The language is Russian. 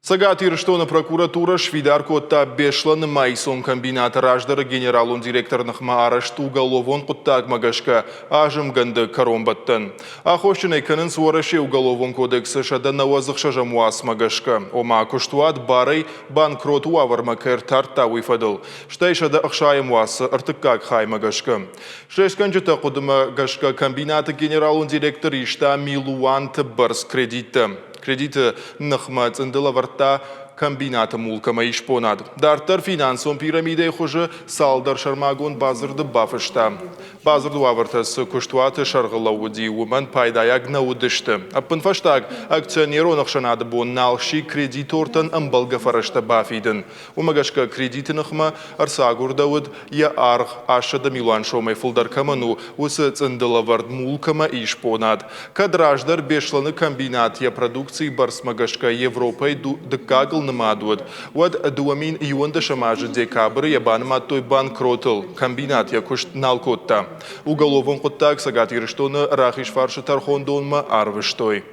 Сагат Ирштона прокуратура швидар котта бешлан майсон комбината раждары генералун директорных маарашту уголовон куттаг магашка ажым ганды коромбаттан. Ахошчын эканын суараше уголовон кодексы шада навазых шажамуас магашка. Ома куштуат барай банкроту авармакер тарта уйфадыл. Штай шада ахшаемуас артыккак хай магашка. Шешканчыта кудыма гашка комбината генералун директор ишта милуант барс кредита. Кредиты нахмат варта комбината мулкама ишпонад. Дартар финансовым пирамидой хуже салдар шармагун базырды бафышта. Базырды авартас куштуаты шарғылауыди уман пайдаяг наудышты. Аппын фаштаг акционер онықшанады бон налши кредитортан амбалга фарашта бафидын. Умагашка кредиты нахма арсагурдауд я арх ашада милуан шомай фулдар каману усы цындылавард мулкама ишпонад. Кадраждар бешланы комбинат я продукции барсмагашка Европой дыкагыл намадуад. Вад дуамин июнда шамажы декабрь ябанма той банкротл. Комбинат я кушт налкотта. Уголовон коттак Сагат Ирштона рахиш фаршы тархондонма арвыштой.